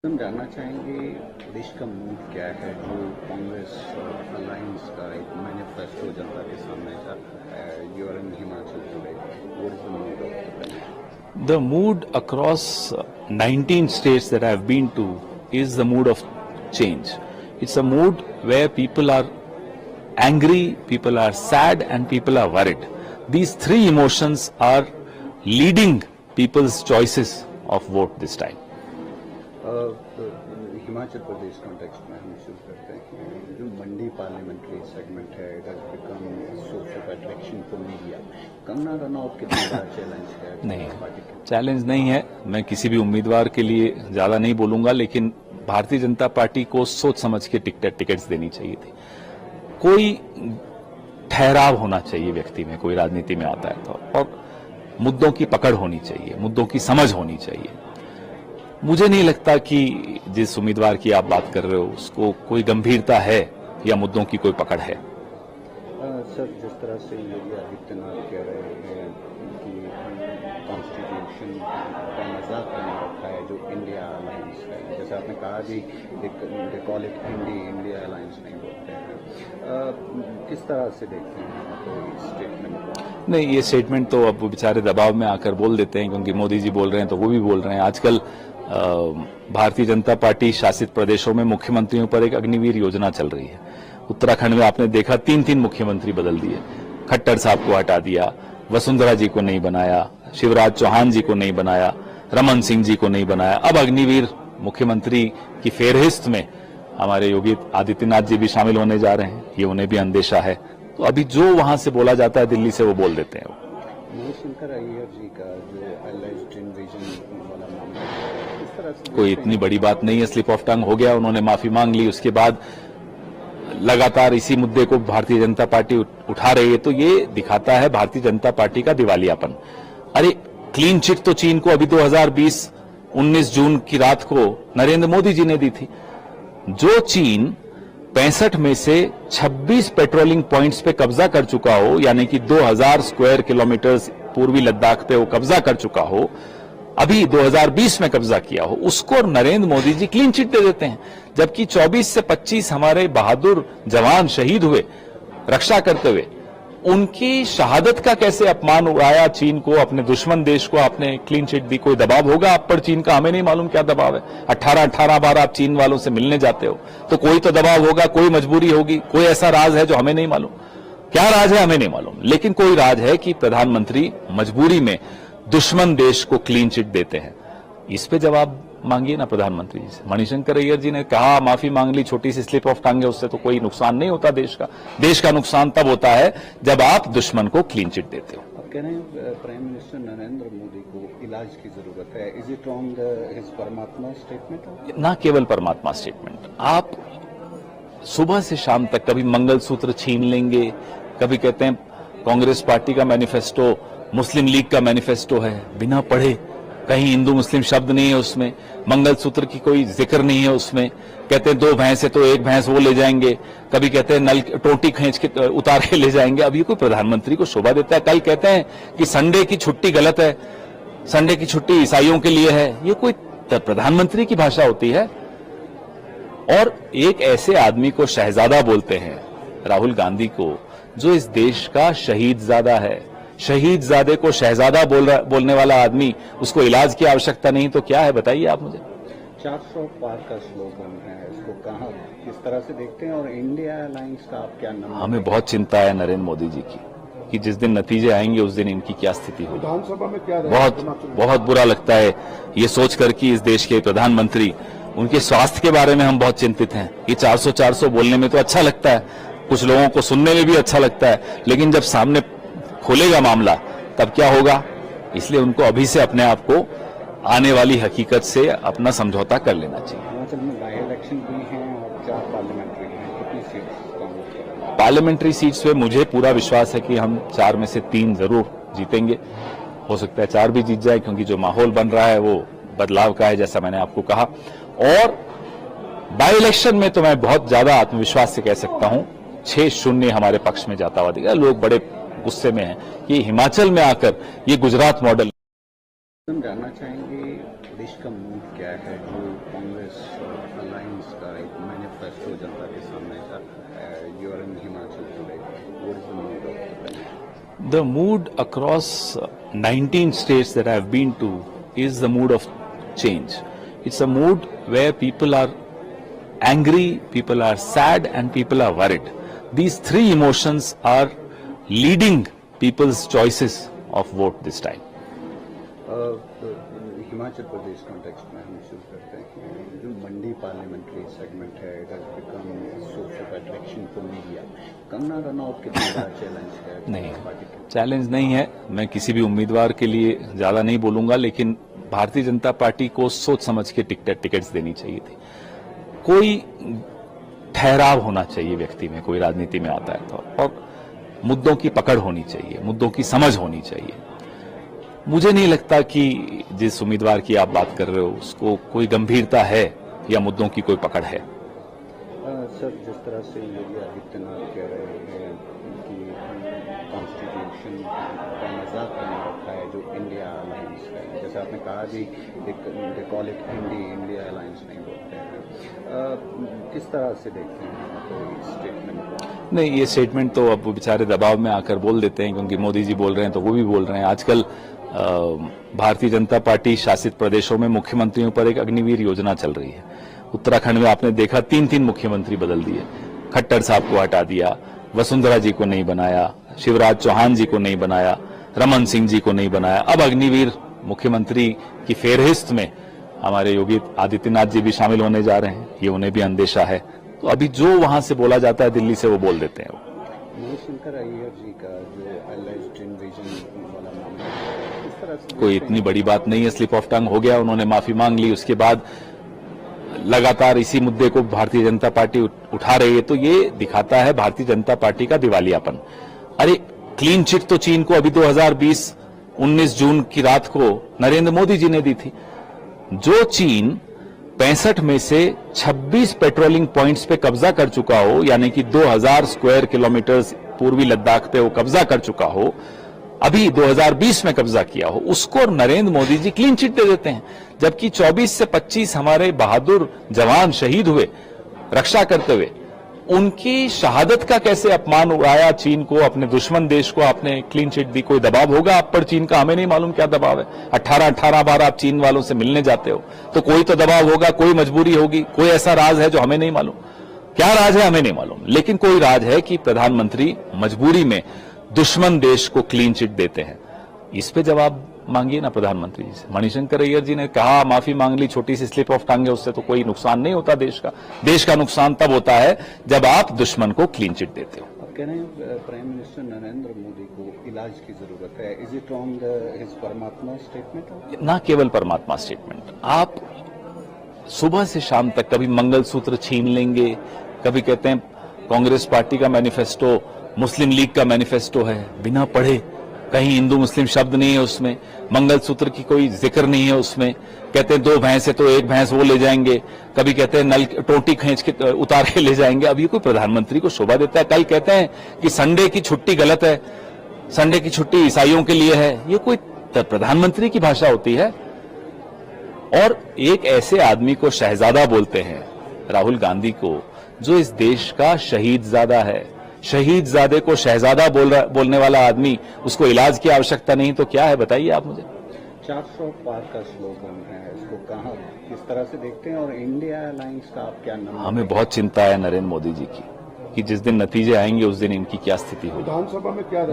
हम जानना चाहेंगे देश का मूड क्या है जो कांग्रेस अलायंस का एक मैनिफेस्टो जनता के सामने जाता है। You are in Himachal today, what is the mood of the country? The mood across 19 states that I have been to is the mood of change. It's a mood where people are angry, people are sad and people are worried. These three emotions are leading people's choices of vote this time. Himachal Pradesh context में हम शुरू करते हैं। जो मंडी parliamentary segment है, it has become source of attraction for media. Kangana Ranaut कितना बड़ा challenge है नहीं, पार्टी के? चैलेंज नहीं है। मैं किसी भी उम्मीदवार के लिए ज्यादा नहीं बोलूंगा, लेकिन भारतीय जनता पार्टी को सोच समझ के टिकट्स देनी चाहिए थी। कोई ठहराव होना चाहिए व्यक्ति में, कोई राजनीति में आता है तो, और मुद्दों की पकड़ होनी चाहिए, मुद्दों की समझ होनी चाहिए। मुझे नहीं लगता कि जिस उम्मीदवार की आप बात कर रहे हो उसको कोई गंभीरता है या मुद्दों की कोई पकड़ है। सर, जिस तरह से योगी आदित्यनाथ कह रहे हैं कि कॉन्स्टिट्यूशन का मजाक बना रखा है जो इंडिया अलायंस है, जैसे आपने कहा भी they call it India alliance नहीं बोलते हैं, किस तरह से देखते हैं आप इस स्टेटमेंट को? नहीं, ये स्टेटमेंट तो अब बेचारे दबाव में आकर बोल देते हैं, क्योंकि मोदी जी बोल रहे हैं तो वो भी बोल रहे हैं। आजकल भारतीय जनता पार्टी शासित प्रदेशों में मुख्यमंत्रियों पर एक अग्निवीर योजना चल रही है। उत्तराखंड में आपने देखा 3-3 मुख्यमंत्री बदल दिए। खट्टर साहब को हटा दिया, वसुंधरा जी को नहीं बनाया, शिवराज चौहान जी को नहीं बनाया, रमन सिंह जी को नहीं बनाया। अब अग्निवीर मुख्यमंत्री की फेरहिस्त में हमारे योगी आदित्यनाथ जी भी शामिल होने जा रहे हैं। ये उन्हें भी अंदेशा है, तो अभी जो वहां से बोला जाता है दिल्ली से वो बोल देते हैं। मणिशंकर अय्यर जी का जो एलाइज्ड इन्वेजन वाला मामला है, इस तरह से कोई इतनी बड़ी बात नहीं है, स्लिप ऑफ टंग हो गया, उन्होंने माफी मांग ली। उसके बाद लगातार इसी मुद्दे को भारतीय जनता पार्टी उठा रही है, तो ये दिखाता है भारतीय जनता पार्टी का दिवालियापन। अरे क्लीन चिट तो चीन को अभी 2020 19 जून की रात को नरेंद्र मोदी जी ने दी थी। जो चीन 65 में से 26 पेट्रोलिंग पॉइंट्स पे कब्जा कर चुका हो, यानी कि 2000 स्क्वायर किलोमीटर पूर्वी लद्दाख पे वो कब्जा कर चुका हो, अभी 2020 में कब्जा किया हो, उसको नरेंद्र मोदी जी क्लीन चिट दे देते हैं। जबकि 24 से 25 हमारे बहादुर जवान शहीद हुए रक्षा करते हुए, उनकी शहादत का कैसे अपमान उड़ाया चीन को, अपने दुश्मन देश को आपने क्लीन चिट दी। कोई दबाव होगा आप पर चीन का, हमें नहीं मालूम क्या दबाव है। 18 बार आप चीन वालों से मिलने जाते हो, तो कोई तो दबाव होगा, कोई मजबूरी होगी, कोई ऐसा राज है जो हमें नहीं मालूम। क्या राज है हमें नहीं मालूम, लेकिन कोई राज है कि प्रधानमंत्री मजबूरी में दुश्मन देश को क्लीन चिट देते हैं। इस पे जवाब मांगिए ना प्रधानमंत्री जी से। मणिशंकर अय्यर जी ने कहा माफी मांग ली, छोटी सी स्लिप ऑफ टंग है, उससे तो कोई नुकसान नहीं होता देश का। देश का नुकसान तब होता है जब आप दुश्मन को क्लीन चिट देते हो। आप कह रहे हैं प्राइम मिनिस्टर नरेंद्र मोदी को इलाज की जरूरत है। इज इट रॉन्ग हिज परमात्मा स्टेटमेंट? ना केवल परमात्मा स्टेटमेंट, आप सुबह से शाम तक कभी मंगलसूत्र छीन लेंगे, कभी कहते हैं कांग्रेस पार्टी का मैनिफेस्टो मुस्लिम लीग का मैनिफेस्टो है, बिना पढ़े, कहीं हिंदू मुस्लिम शब्द नहीं है उसमें, मंगलसूत्र की कोई जिक्र नहीं है उसमें। कहते हैं 2 भैंस है तो 1 भैंस वो ले जाएंगे, कभी कहते हैं नल टोटी खींच के उतार के ले जाएंगे। अब ये कोई प्रधानमंत्री को शोभा देता है? कल कहते हैं कि संडे की छुट्टी गलत है, संडे की छुट्टी ईसाइयों के लिए है। ये कोई प्रधानमंत्री की भाषा होती है? और एक ऐसे आदमी को शहजादा बोलते हैं, राहुल गांधी को, जो इस देश का शहीदजादा है। शहीदजादे को शहजादा बोलने वाला आदमी, उसको इलाज की आवश्यकता नहीं तो क्या है बताइए आप मुझे। 400 पार का स्लोगन है, इसको कहाँ किस तरह से देखते हैं, और इंडिया अलायंस का आप क्या नाम? हमें बहुत चिंता है नरेंद्र मोदी जी की कि जिस दिन नतीजे आएंगे उस दिन इनकी क्या स्थिति होगी। विधानसभा में क्या बहुत बुरा लगता है ये सोचकर कि इस देश के प्रधानमंत्री, उनके स्वास्थ्य के बारे में हम बहुत चिंतित हैं। ये 400 बोलने में तो अच्छा लगता है, कुछ लोगों को सुनने में भी अच्छा लगता है, लेकिन जब सामने खोलेगा मामला तब क्या होगा? इसलिए उनको अभी से अपने आप को आने वाली हकीकत से अपना समझौता कर लेना चाहिए। हिमाचल में बाई इलेक्शन भी हैं और 4 पार्लियामेंट्री हैं, कितनी सीट्स कांग्रेस? पार्लियामेंट्री सीट्स पे मुझे पूरा विश्वास है कि हम 4 में से 3 जरूर जीतेंगे। हो सकता है 4 भी जीत जाए, क्योंकि जो माहौल बन रहा है वो बदलाव का है, जैसा मैंने आपको कहा। और बाई इलेक्शन में तो मैं बहुत ज्यादा आत्मविश्वास से कह सकता हूं 6-0 हमारे पक्ष में जाता हुआ दिखेगा। लोग बड़े गुस्से में हैं कि हिमाचल में आकर ये गुजरात मॉडल। हम जानना चाहेंगे देश का मूड क्या है जो कांग्रेस अलायंस का एक मैनिफेस्टो जनता के सामने था. You are in Himachal today. What is the mood of the The mood across 19 states that I have been to is the mood of change. It's a mood where people are angry, people are sad, and people are worried. These three emotions are leading people's choices of vote this time. Himachal Pradesh context में हम शुरू करते हैं. जो मंडी parliamentary segment है, it has become source of attraction for media. Kangana Ranaut कितना बड़ा challenge है नहीं, पार्टी के? चैलेंज नहीं है. मैं किसी भी उम्मीदवार के लिए ज्यादा नहीं बोलूंगा, लेकिन भारतीय जनता पार्टी को सोच समझ के टिकट्स देनी चाहिए थी. कोई ठहराव होना चाहिए व्यक्ति में, कोई राजनीति में आता है तो, और मुद्दों की पकड़ होनी चाहिए, मुद्दों की समझ होनी चाहिए. मुझे नहीं लगता कि जिस उम्मीदवार की आप बात कर रहे हो उसको कोई गंभीरता है या मुद्दों की कोई पकड़ है. सर, जिस तरह से योगी आदित्यनाथ कह रहे हैं कि कॉन्स्टिट्यूशन का मजाक बना रखा है जो इंडिया अलायंस है, जैसे आपने कहा भी they call it India alliance नहीं बोलते हैं. किस तरह से देखते हैं आप इस स्टेटमेंट को? नहीं, ये स्टेटमेंट तो अब बेचारे दबाव में आकर बोल देते हैं, क्योंकि मोदी जी बोल रहे हैं तो वो भी बोल रहे हैं. आजकल भारतीय जनता पार्टी शासित प्रदेशों में मुख्यमंत्रियों पर एक अग्निवीर योजना चल रही है. उत्तराखंड में आपने देखा 3-3 मुख्यमंत्री बदल दिए. खट्टर साहब को हटा दिया, वसुंधरा जी को नहीं बनाया, शिवराज चौहान जी को नहीं बनाया, रमन सिंह जी को नहीं बनाया. अब अग्निवीर मुख्यमंत्री की फेहरिस्त में हमारे योगी आदित्यनाथ जी भी शामिल होने जा रहे हैं. ये उन्हें भी अंदेशा है. तो अभी जो वहां से बोला जाता है दिल्ली से वो बोल देते हैं. मणिशंकर अय्यर जी का जो alleged invasion वाला मामला है, किस तरह से कोई इतनी बड़ी बात नहीं है. स्लिप ऑफ टंग हो गया, उन्होंने माफी मांग ली. उसके बाद लगातार इसी मुद्दे को भारतीय जनता पार्टी उठा रही है. तो ये दिखाता है भारतीय जनता पार्टी का दिवालियापन. अरे क्लीन चिट तो चीन को अभी 2020 19 जून की रात को नरेंद्र मोदी जी ने दी थी. जो चीन 65 में से 26 पेट्रोलिंग पॉइंट्स पे कब्जा कर चुका हो, यानी कि 2000 स्क्वायर किलोमीटर पूर्वी लद्दाख पे वो कब्जा कर चुका हो, अभी 2020 में कब्जा किया हो, उसको नरेंद्र मोदी जी क्लीन चिट दे देते हैं. जबकि 24 से 25 हमारे बहादुर जवान शहीद हुए रक्षा करते हुए. उनकी शहादत का कैसे अपमान उड़ाया चीन को, अपने दुश्मन देश को आपने क्लीन चिट दी. कोई दबाव होगा आप पर चीन का, हमें नहीं मालूम क्या दबाव है. 18 बार आप चीन वालों से मिलने जाते हो, तो कोई तो दबाव होगा, कोई मजबूरी होगी, कोई ऐसा राज है जो हमें नहीं मालूम. क्या राज है हमें नहीं मालूम, लेकिन कोई राज है कि प्रधानमंत्री मजबूरी में दुश्मन देश को क्लीन चिट देते हैं. इस पे जवाब मांगिए ना प्रधानमंत्री जी से. मणिशंकर अय्यर जी ने कहा माफी मांग ली, छोटी सी स्लिप ऑफ टंग है, उससे तो कोई नुकसान नहीं होता देश का. देश का नुकसान तब होता है जब आप दुश्मन को क्लीन चिट देते हो. आप कह रहे हैं प्राइम मिनिस्टर नरेंद्र मोदी को इलाज की जरूरत है. इज इट रॉन्ग हिज परमात्मा स्टेटमेंट? ना केवल परमात्मा स्टेटमेंट. आप सुबह से शाम तक कभी मंगलसूत्र छीन लेंगे, कभी कहते हैं कांग्रेस पार्टी का मैनिफेस्टो मुस्लिम लीग का मैनिफेस्टो है, बिना पढ़े. कहीं हिंदू मुस्लिम शब्द नहीं है उसमें, मंगलसूत्र की कोई जिक्र नहीं है उसमें. कहते हैं 2 भैंस है तो 1 भैंस वो ले जाएंगे, कभी कहते हैं नल टोटी खींच के उतार के ले जाएंगे. अब ये कोई प्रधानमंत्री को शोभा देता है? कल कहते हैं कि संडे की छुट्टी गलत है, संडे की छुट्टी ईसाइयों के लिए है. ये कोई प्रधानमंत्री की भाषा होती है? और एक ऐसे आदमी को शहजादा बोलते हैं, राहुल गांधी को, जो इस देश का शहीदजादा है. शहीदजादे को शहजादा बोलने वाला आदमी, उसको इलाज की आवश्यकता नहीं तो क्या है बताइए आप मुझे. 400 पार का स्लोगन है, इसको कहाँ किस तरह से देखते हैं, और इंडिया अलायंस का आप क्या नाम? हमें बहुत चिंता है नरेंद्र मोदी जी की कि जिस दिन नतीजे आएंगे उस दिन इनकी क्या स्थिति होगी. विधानसभा में क्या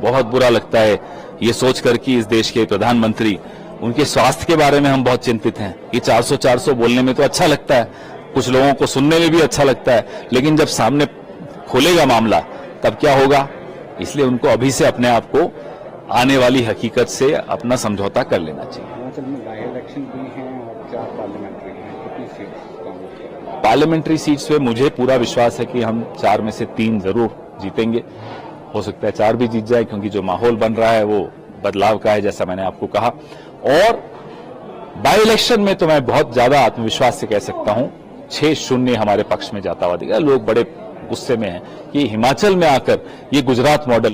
बहुत बुरा लगता है ये सोचकर कि इस देश के प्रधानमंत्री, उनके स्वास्थ्य के बारे में हम बहुत चिंतित हैं. ये 400 बोलने में तो अच्छा लगता है, कुछ लोगों को सुनने में भी अच्छा लगता है, लेकिन जब सामने खोलेगा मामला तब क्या होगा. इसलिए उनको अभी से अपने आप को आने वाली हकीकत से अपना समझौता कर लेना चाहिए. हिमाचल में बाई इलेक्शन भी हैं और 4 पार्लियामेंट्री हैं. कितनी सीट्स कांग्रेस? पार्लियामेंट्री सीट्स पे मुझे पूरा विश्वास है कि हम 4 में से 3 जरूर जीतेंगे. हो सकता है 4 भी जीत जाए, क्योंकि जो माहौल बन रहा है वो बदलाव का है, जैसा मैंने आपको कहा. और बाई इलेक्शन में तो मैं बहुत ज्यादा आत्मविश्वास से कह सकता हूं 6-0 हमारे पक्ष में जाता हुआ दिखा. लोग बड़े गुस्से में हैं कि हिमाचल में आकर ये गुजरात मॉडल